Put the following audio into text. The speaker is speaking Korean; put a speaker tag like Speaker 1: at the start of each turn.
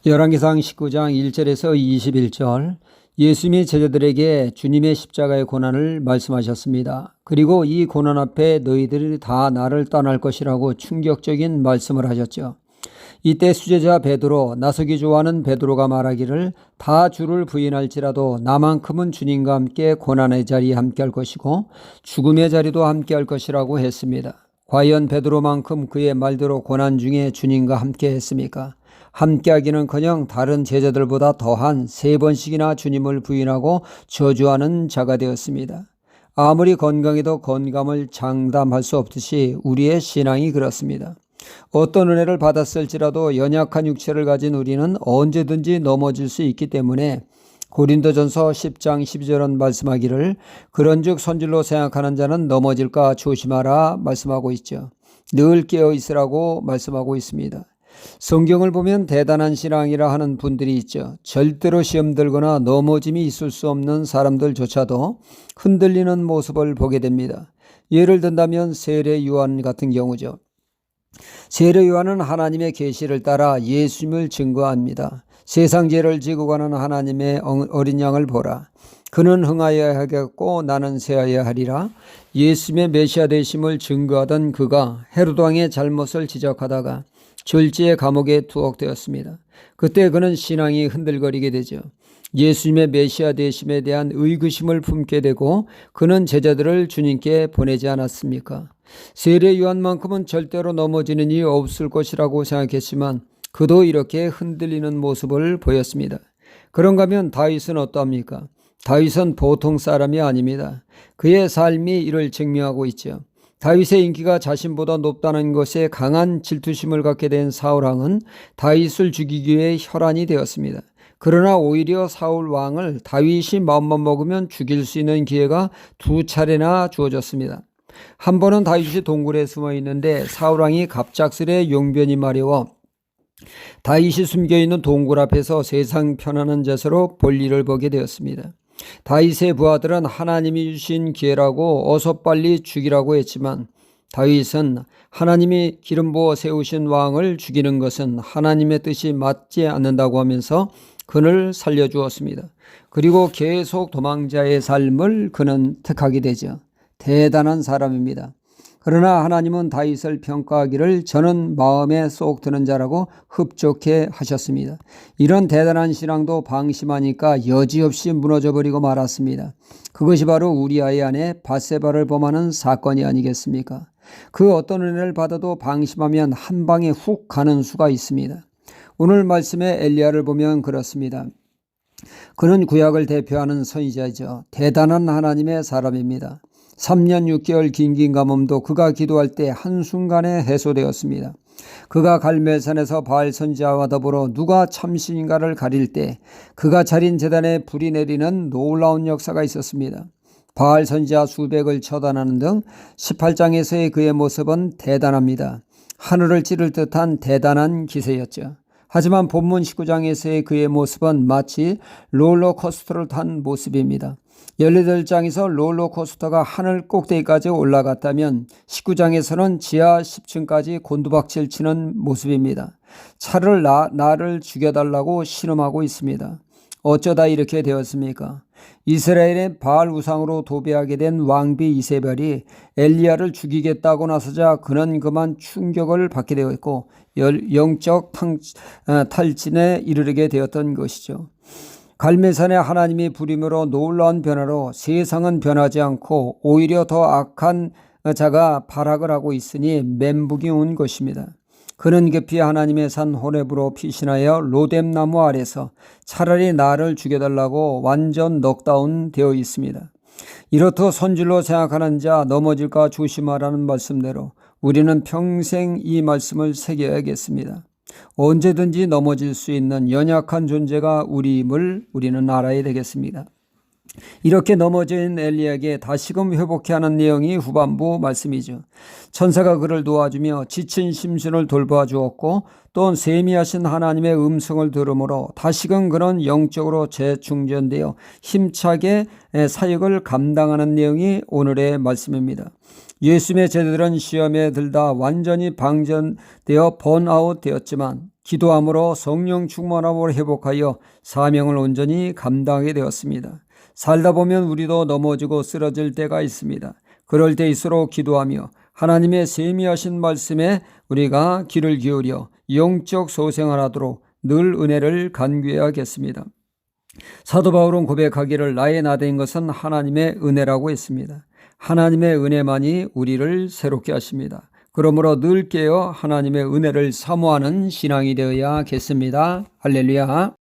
Speaker 1: 열왕기상 19장 1절에서 21절, 예수님이 제자들에게 주님의 십자가의 고난을 말씀하셨습니다. 그리고 이 고난 앞에 너희들이 다 나를 떠날 것이라고 충격적인 말씀을 하셨죠. 이때 수제자 베드로, 나서기 좋아하는 베드로가 말하기를 다 주를 부인할지라도 나만큼은 주님과 함께 고난의 자리에 함께할 것이고 죽음의 자리도 함께할 것이라고 했습니다. 과연 베드로만큼 그의 말대로 고난 중에 주님과 함께 했습니까? 함께하기는커녕 다른 제자들보다 더한 3번씩이나 주님을 부인하고 저주하는 자가 되었습니다. 아무리 건강해도 건강을 장담할 수 없듯이 우리의 신앙이 그렇습니다. 어떤 은혜를 받았을지라도 연약한 육체를 가진 우리는 언제든지 넘어질 수 있기 때문에 고린도전서 10장 12절은 말씀하기를 그런즉 선질로 생각하는 자는 넘어질까 조심하라 말씀하고 있죠. 늘 깨어 있으라고 말씀하고 있습니다. 성경을 보면 대단한 신앙이라 하는 분들이 있죠. 절대로 시험 들거나 넘어짐이 있을 수 없는 사람들조차도 흔들리는 모습을 보게 됩니다. 예를 든다면 세례 요한 같은 경우죠. 세례 요한은 하나님의 계시를 따라 예수님을 증거합니다. 세상 죄를 지고 가는 하나님의 어린 양을 보라. 그는 흥하여야 하겠고 나는 쇠하여야 하리라. 예수님의 메시아 되심을 증거하던 그가 헤롯 왕의 잘못을 지적하다가 졸지의 감옥에 투옥되었습니다. 그때 그는 신앙이 흔들거리게 되죠. 예수님의 메시아 되심에 대한 의구심을 품게 되고 그는 제자들을 주님께 보내지 않았습니까? 세례 요한만큼은 절대로 넘어지는 일이 없을 것이라고 생각했지만 그도 이렇게 흔들리는 모습을 보였습니다. 그런가 하면 다윗은 어떠합니까? 다윗은 보통 사람이 아닙니다. 그의 삶이 이를 증명하고 있죠. 다윗의 인기가 자신보다 높다는 것에 강한 질투심을 갖게 된 사울왕은 다윗을 죽이기 위해 혈안이 되었습니다. 그러나 오히려 사울 왕을 다윗이 마음만 먹으면 죽일 수 있는 기회가 2차례나 주어졌습니다. 한 번은 다윗이 동굴에 숨어 있는데 사울 왕이 갑작스레 용변이 마려워 다윗이 숨겨있는 동굴 앞에서 세상 편안한 자세로 볼일을 보게 되었습니다. 다윗의 부하들은 하나님이 주신 기회라고 어서 빨리 죽이라고 했지만 다윗은 하나님이 기름 부어 세우신 왕을 죽이는 것은 하나님의 뜻이 맞지 않는다고 하면서 그를 살려주었습니다. 그리고 계속 도망자의 삶을 그는 택하게 되죠. 대단한 사람입니다. 그러나 하나님은 다윗을 평가하기를 저는 마음에 쏙 드는 자라고 흡족해 하셨습니다. 이런 대단한 신앙도 방심하니까 여지없이 무너져버리고 말았습니다. 그것이 바로 우리아의 아내 밧세바를 범하는 사건이 아니겠습니까? 그 어떤 은혜를 받아도 방심하면 한 방에 훅 가는 수가 있습니다. 오늘 말씀에 엘리야를 보면 그렇습니다. 그는 구약을 대표하는 선지자이죠. 대단한 하나님의 사람입니다. 3년 6개월 긴긴 가뭄도 그가 기도할 때 한순간에 해소되었습니다. 그가 갈멜산에서 바알 선지자와 더불어 누가 참신인가를 가릴 때 그가 차린 제단에 불이 내리는 놀라운 역사가 있었습니다. 바알 선지자 수백을 처단하는 등 18장에서의 그의 모습은 대단합니다. 하늘을 찌를 듯한 대단한 기세였죠. 하지만 본문 19장에서의 그의 모습은 마치 롤러코스터를 탄 모습입니다. 18장에서 롤러코스터가 하늘 꼭대기까지 올라갔다면 19장에서는 지하 10층까지 곤두박질 치는 모습입니다. 차를 나를 죽여달라고 신음하고 있습니다. 어쩌다 이렇게 되었습니까? 이스라엘의 바알 우상으로 도배하게 된 왕비 이세벨이 엘리야를 죽이겠다고 나서자 그는 그만 충격을 받게 되었고 영적 탈진에 이르게 되었던 것이죠. 갈멜산에 하나님이 부림으로 놀라운 변화로 세상은 변하지 않고 오히려 더 악한 자가 발악을 하고 있으니 멘붕이 온 것입니다. 그는 급히 하나님의 산 호렙으로 피신하여 로뎀나무 아래서 차라리 나를 죽여달라고 완전 넉다운 되어 있습니다. 이렇듯 선질로 생각하는 자 넘어질까 조심하라는 말씀대로 우리는 평생 이 말씀을 새겨야겠습니다. 언제든지 넘어질 수 있는 연약한 존재가 우리임을 우리는 알아야 되겠습니다. 이렇게 넘어진 엘리야에게 다시금 회복해 하는 내용이 후반부 말씀이죠. 천사가 그를 도와주며 지친 심신을 돌봐주었고 또 세미하신 하나님의 음성을 들으므로 다시금 그는 영적으로 재충전되어 힘차게 사역을 감당하는 내용이 오늘의 말씀입니다. 예수님의 제자들은 시험에 들다 완전히 방전되어 번아웃 되었지만 기도함으로 성령 충만함을 회복하여 사명을 온전히 감당하게 되었습니다. 살다 보면 우리도 넘어지고 쓰러질 때가 있습니다. 그럴 때일수록 기도하며 하나님의 세미하신 말씀에 우리가 귀를 기울여 영적 소생을 하도록 늘 은혜를 간구해야겠습니다. 사도 바울은 고백하기를 나의 나된 것은 하나님의 은혜라고 했습니다. 하나님의 은혜만이 우리를 새롭게 하십니다. 그러므로 늘 깨어 하나님의 은혜를 사모하는 신앙이 되어야겠습니다. 할렐루야.